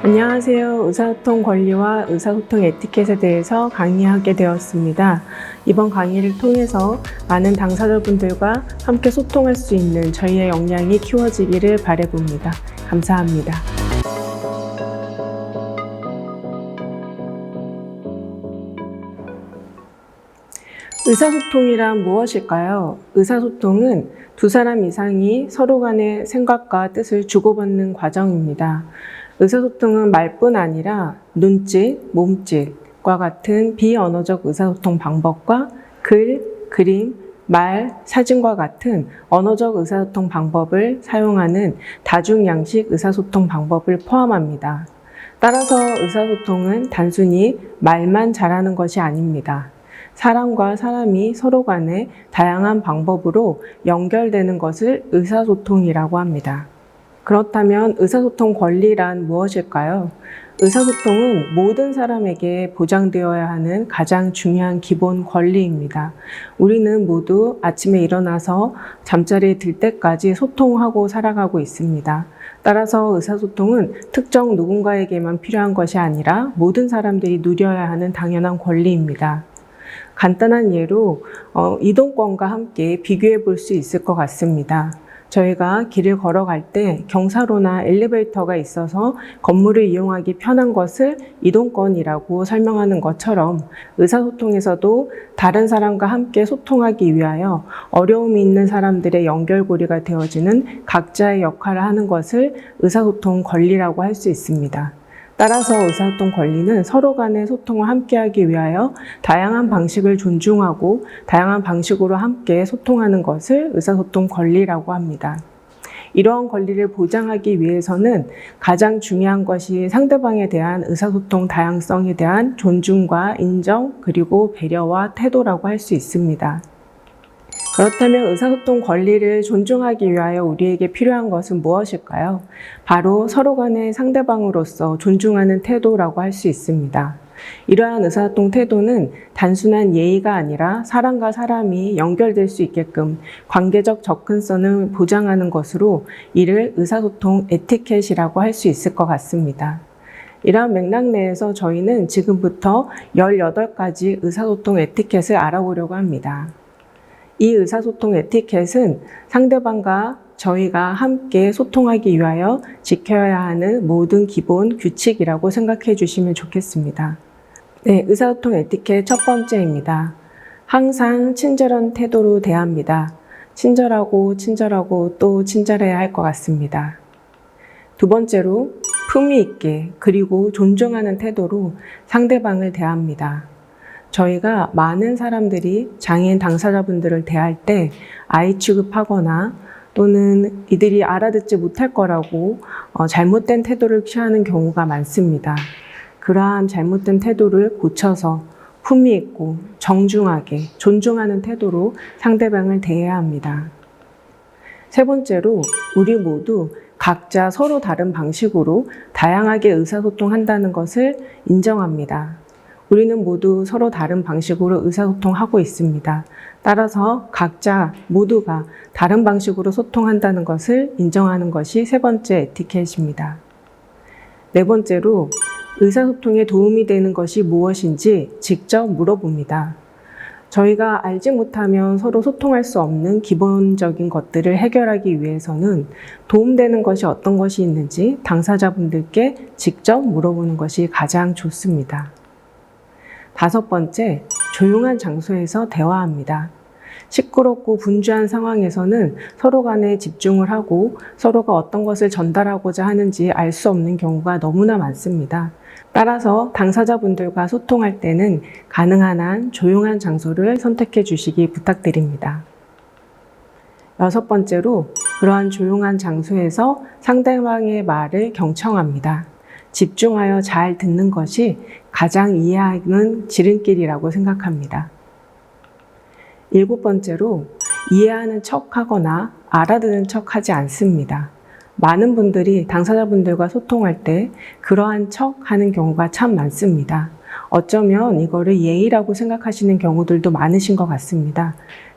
안녕하세요. 의사소통 권리와 의사소통 에티켓에 대해서 강의하게 되었습니다. 이번 강의를 통해서 많은 당사자분들과 함께 소통할 수 있는 저희의 역량이 키워지기를 바라봅니다. 감사합니다. 의사소통이란 무엇일까요? 의사소통은 두 사람 이상이 서로 간의 생각과 뜻을 주고받는 과정입니다. 의사소통은 말뿐 아니라 눈짓, 몸짓과 같은 비언어적 의사소통 방법과 글, 그림, 말, 사진과 같은 언어적 의사소통 방법을 사용하는 다중양식 의사소통 방법을 포함합니다. 따라서 의사소통은 단순히 말만 잘하는 것이 아닙니다. 사람과 사람이 서로 간에 다양한 방법으로 연결되는 것을 의사소통이라고 합니다. 그렇다면 의사소통 권리란 무엇일까요? 의사소통은 모든 사람에게 보장되어야 하는 가장 중요한 기본 권리입니다. 우리는 모두 아침에 일어나서 잠자리에 들 때까지 소통하고 살아가고 있습니다. 따라서 의사소통은 특정 누군가에게만 필요한 것이 아니라 모든 사람들이 누려야 하는 당연한 권리입니다. 간단한 예로 이동권과 함께 비교해 볼 수 있을 것 같습니다. 저희가 길을 걸어갈 때 경사로나 엘리베이터가 있어서 건물을 이용하기 편한 것을 이동권이라고 설명하는 것처럼 의사소통에서도 다른 사람과 함께 소통하기 위하여 어려움이 있는 사람들의 연결고리가 되어지는 각자의 역할을 하는 것을 의사소통 권리라고 할 수 있습니다. 따라서 의사소통 권리는 서로 간의 소통을 함께하기 위하여 다양한 방식을 존중하고 다양한 방식으로 함께 소통하는 것을 의사소통 권리라고 합니다. 이러한 권리를 보장하기 위해서는 가장 중요한 것이 상대방에 대한 의사소통 다양성에 대한 존중과 인정, 그리고 배려와 태도라고 할 수 있습니다. 그렇다면 의사소통 권리를 존중하기 위하여 우리에게 필요한 것은 무엇일까요? 바로 서로 간의 상대방으로서 존중하는 태도라고 할 수 있습니다. 이러한 의사소통 태도는 단순한 예의가 아니라 사람과 사람이 연결될 수 있게끔 관계적 접근성을 보장하는 것으로 이를 의사소통 에티켓이라고 할 수 있을 것 같습니다. 이러한 맥락 내에서 저희는 지금부터 18가지 의사소통 에티켓을 알아보려고 합니다. 이 의사소통 에티켓은 상대방과 저희가 함께 소통하기 위하여 지켜야 하는 모든 기본 규칙이라고 생각해 주시면 좋겠습니다. 네, 의사소통 에티켓 첫 번째입니다. 항상 친절한 태도로 대합니다. 친절하고 또 친절해야 할 것 같습니다. 두 번째로 품위 있게 그리고 존중하는 태도로 상대방을 대합니다. 저희가 많은 사람들이 장애인 당사자분들을 대할 때 아이 취급하거나 또는 이들이 알아듣지 못할 거라고 잘못된 태도를 취하는 경우가 많습니다. 그러한 잘못된 태도를 고쳐서 품위 있고 정중하게 존중하는 태도로 상대방을 대해야 합니다. 세 번째로 우리 모두 각자 서로 다른 방식으로 다양하게 의사소통한다는 것을 인정합니다. 우리는 모두 서로 다른 방식으로 의사소통하고 있습니다. 따라서 각자 모두가 다른 방식으로 소통한다는 것을 인정하는 것이 세 번째 에티켓입니다. 네 번째로 의사소통에 도움이 되는 것이 무엇인지 직접 물어봅니다. 저희가 알지 못하면 서로 소통할 수 없는 기본적인 것들을 해결하기 위해서는 도움되는 것이 어떤 것이 있는지 당사자분들께 직접 물어보는 것이 가장 좋습니다. 다섯 번째, 조용한 장소에서 대화합니다. 시끄럽고 분주한 상황에서는 서로 간에 집중을 하고 서로가 어떤 것을 전달하고자 하는지 알 수 없는 경우가 너무나 많습니다. 따라서 당사자분들과 소통할 때는 가능한 한 조용한 장소를 선택해 주시기 부탁드립니다. 여섯 번째로, 그러한 조용한 장소에서 상대방의 말을 경청합니다. 집중하여 잘 듣는 것이 가장 이해하는 지름길이라고 생각합니다. 일곱 번째로, 이해하는 척하거나 알아듣는 척하지 않습니다. 많은 분들이 당사자분들과 소통할 때 그러한 척하는 경우가 참 많습니다. 어쩌면 이거를 예의라고 생각하시는 경우들도 많으신 것 같습니다.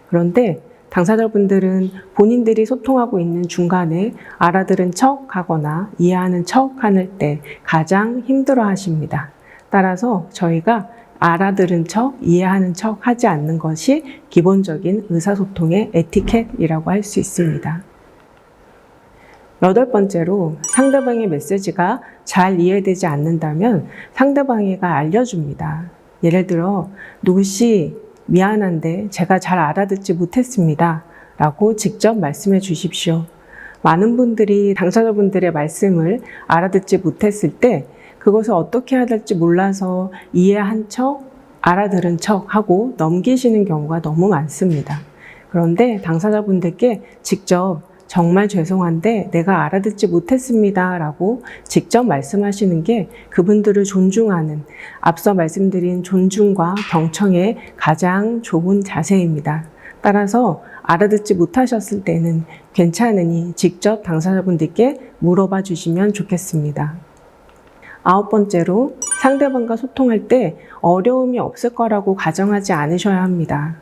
그런데 당사자분들은 본인들이 소통하고 있는 중간에 알아들은 척 하거나 이해하는 척 하는 때 가장 힘들어 하십니다. 따라서 저희가 알아들은 척, 이해하는 척 하지 않는 것이 기본적인 의사소통의 에티켓이라고 할 수 있습니다. 8번째로 상대방의 메시지가 잘 이해되지 않는다면 상대방이가 알려줍니다. 예를 들어 누구씨 미안한데 제가 잘 알아듣지 못했습니다 라고 직접 말씀해 주십시오. 많은 분들이 당사자분들의 말씀을 알아듣지 못했을 때 그것을 어떻게 해야 될지 몰라서 이해한 척, 알아들은 척 하고 넘기시는 경우가 너무 많습니다. 그런데 당사자분들께 직접 정말 죄송한데 내가 알아듣지 못했습니다 라고 직접 말씀하시는 게 그분들을 존중하는, 앞서 말씀드린 존중과 경청의 가장 좋은 자세입니다. 따라서 알아듣지 못하셨을 때는 괜찮으니 직접 당사자분들께 물어봐 주시면 좋겠습니다. 9번째로 상대방과 소통할 때 어려움이 없을 거라고 가정하지 않으셔야 합니다.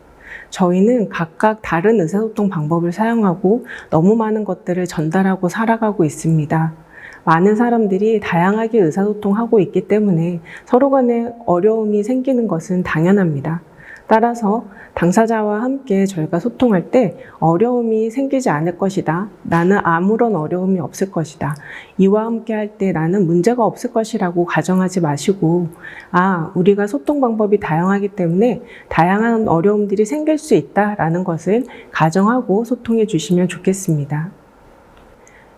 저희는 각각 다른 의사소통 방법을 사용하고 너무 많은 것들을 전달하고 살아가고 있습니다. 많은 사람들이 다양하게 의사소통하고 있기 때문에 서로 간에 어려움이 생기는 것은 당연합니다. 따라서 당사자와 함께 저희가 소통할 때 어려움이 생기지 않을 것이다. 나는 아무런 어려움이 없을 것이다. 이와 함께 할 때 나는 문제가 없을 것이라고 가정하지 마시고 우리가 소통 방법이 다양하기 때문에 다양한 어려움들이 생길 수 있다라는 것을 가정하고 소통해 주시면 좋겠습니다.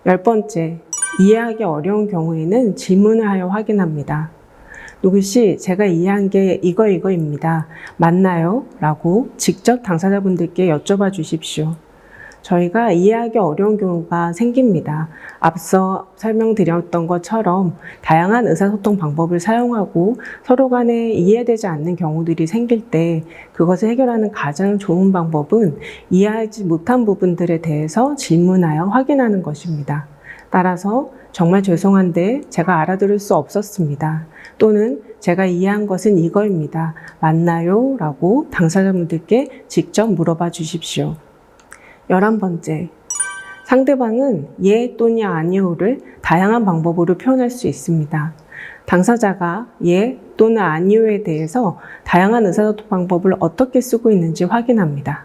10번째, 이해하기 어려운 경우에는 질문을 하여 확인합니다. 누구씨 제가 이해한 게 이거입니다. 맞나요? 라고 직접 당사자분들께 여쭤봐 주십시오. 저희가 이해하기 어려운 경우가 생깁니다. 앞서 설명드렸던 것처럼 다양한 의사소통 방법을 사용하고 서로 간에 이해되지 않는 경우들이 생길 때 그것을 해결하는 가장 좋은 방법은 이해하지 못한 부분들에 대해서 질문하여 확인하는 것입니다. 따라서 정말 죄송한데 제가 알아들을 수 없었습니다. 또는 제가 이해한 것은 이거입니다. 맞나요? 라고 당사자분들께 직접 물어봐 주십시오. 11번째, 상대방은 예 또는 아니요를 다양한 방법으로 표현할 수 있습니다. 당사자가 예 또는 아니요에 대해서 다양한 의사소통 방법을 어떻게 쓰고 있는지 확인합니다.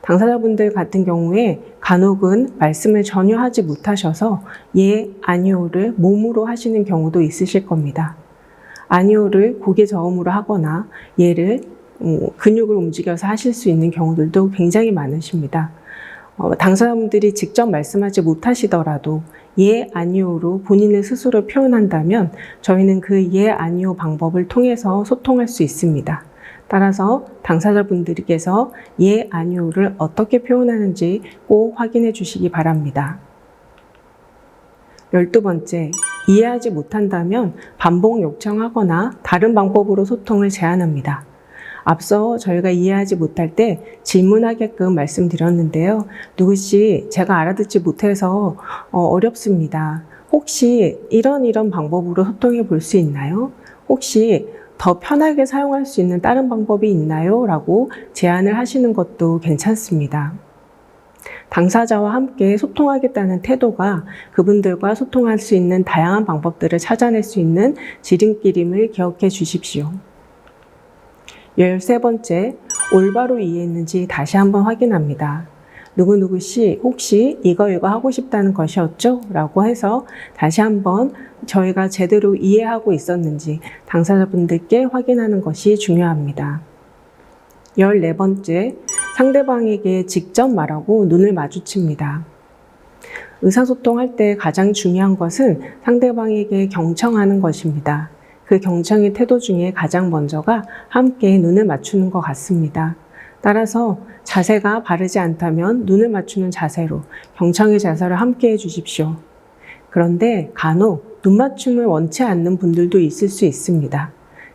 당사자분들 같은 경우에 간혹은 말씀을 전혀 하지 못하셔서 예, 아니요를 몸으로 하시는 경우도 있으실 겁니다. 아니요를 고개 저음으로 하거나 예를 근육을 움직여서 하실 수 있는 경우들도 굉장히 많으십니다. 당사자분들이 직접 말씀하지 못하시더라도 예, 아니요로 본인을 스스로 표현한다면 저희는 그 예, 아니요 방법을 통해서 소통할 수 있습니다. 따라서 당사자분들께서 예, 아니요를 어떻게 표현하는지 꼭 확인해 주시기 바랍니다. 12번째, 이해하지 못한다면 반복 요청하거나 다른 방법으로 소통을 제안합니다. 앞서 저희가 이해하지 못할 때 질문하게끔 말씀드렸는데요. 누구씨 제가 알아듣지 못해서 어렵습니다. 혹시 이런 방법으로 소통해 볼 수 있나요? 혹시 더 편하게 사용할 수 있는 다른 방법이 있나요? 라고 제안을 하시는 것도 괜찮습니다. 당사자와 함께 소통하겠다는 태도가 그분들과 소통할 수 있는 다양한 방법들을 찾아낼 수 있는 지름길임을 기억해 주십시오. 13번째, 올바로 이해했는지 다시 한번 확인합니다. 누구씨 혹시 이거 하고 싶다는 것이었죠? 라고 해서 다시 한번 저희가 제대로 이해하고 있었는지 당사자분들께 확인하는 것이 중요합니다. 14번째, 상대방에게 직접 말하고 눈을 마주칩니다. 의사소통할 때 가장 중요한 것은 상대방에게 경청하는 것입니다. 그 경청의 태도 중에 가장 먼저가 함께 눈을 맞추는 것 같습니다. 따라서 자세가 바르지 않다면 눈을 맞추는 자세로, 경청의 자세를 함께 해주십시오. 그런데 간혹 눈 맞춤을 원치 않는 분들도 있을 수 있습니다.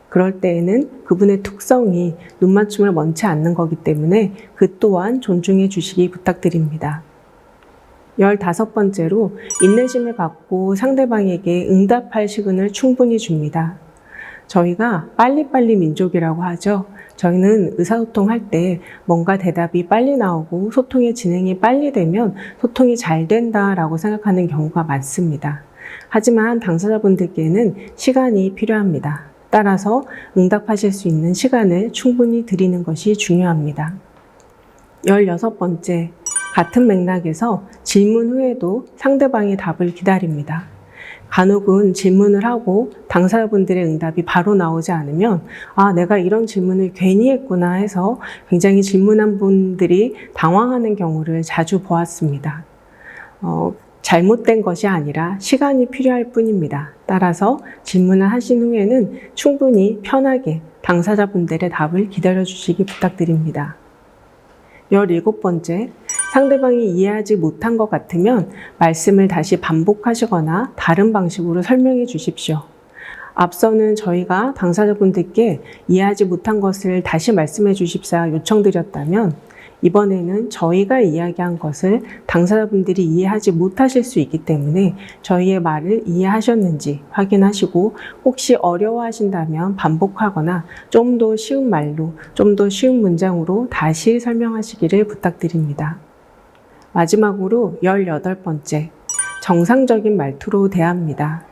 그럴 때에는 그분의 특성이 눈 맞춤을 원치 않는 거기 때문에 그 또한 존중해 주시기 부탁드립니다. 15번째로 인내심을 갖고 상대방에게 응답할 시간을 충분히 줍니다. 저희가 빨리빨리 민족이라고 하죠. 저희는 의사소통할 때 뭔가 대답이 빨리 나오고 소통의 진행이 빨리 되면 소통이 잘 된다라고 생각하는 경우가 많습니다. 하지만 당사자분들께는 시간이 필요합니다. 따라서 응답하실 수 있는 시간을 충분히 드리는 것이 중요합니다. 16번째, 같은 맥락에서 질문 후에도 상대방의 답을 기다립니다. 간혹은 질문을 하고 당사자분들의 응답이 바로 나오지 않으면 내가 이런 질문을 괜히 했구나 해서 굉장히 질문한 분들이 당황하는 경우를 자주 보았습니다. 잘못된 것이 아니라 시간이 필요할 뿐입니다. 따라서 질문을 하신 후에는 충분히 편하게 당사자분들의 답을 기다려주시기 부탁드립니다. 17번째, 상대방이 이해하지 못한 것 같으면 말씀을 다시 반복하시거나 다른 방식으로 설명해 주십시오. 앞서는 저희가 당사자분들께 이해하지 못한 것을 다시 말씀해 주십사 요청드렸다면 이번에는 저희가 이야기한 것을 당사자분들이 이해하지 못하실 수 있기 때문에 저희의 말을 이해하셨는지 확인하시고 혹시 어려워하신다면 반복하거나 좀 더 쉬운 말로, 좀 더 쉬운 문장으로 다시 설명하시기를 부탁드립니다. 마지막으로 18번째, 정상적인 말투로 대합니다.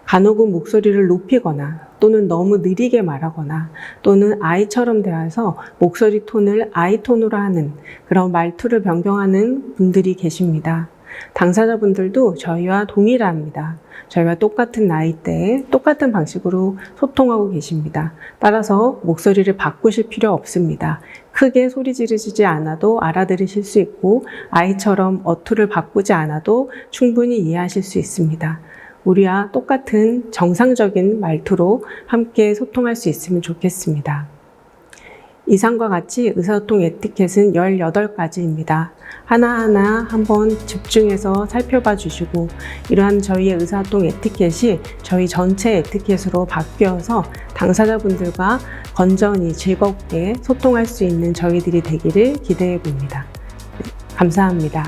간혹은 목소리를 높이거나 또는 너무 느리게 말하거나 또는 아이처럼 대해서 목소리 톤을 아이 톤으로 하는 그런 말투를 변경하는 분들이 계십니다. 당사자분들도 저희와 동일합니다. 저희와 똑같은 나이대에 똑같은 방식으로 소통하고 계십니다. 따라서 목소리를 바꾸실 필요 없습니다. 크게 소리 지르시지 않아도 알아들으실 수 있고 아이처럼 어투를 바꾸지 않아도 충분히 이해하실 수 있습니다. 우리와 똑같은 정상적인 말투로 함께 소통할 수 있으면 좋겠습니다. 이상과 같이 의사소통 에티켓은 18가지입니다. 하나하나 한번 집중해서 살펴봐 주시고 이러한 저희의 의사소통 에티켓이 저희 전체 에티켓으로 바뀌어서 당사자분들과 건전히 즐겁게 소통할 수 있는 저희들이 되기를 기대해 봅니다. 감사합니다.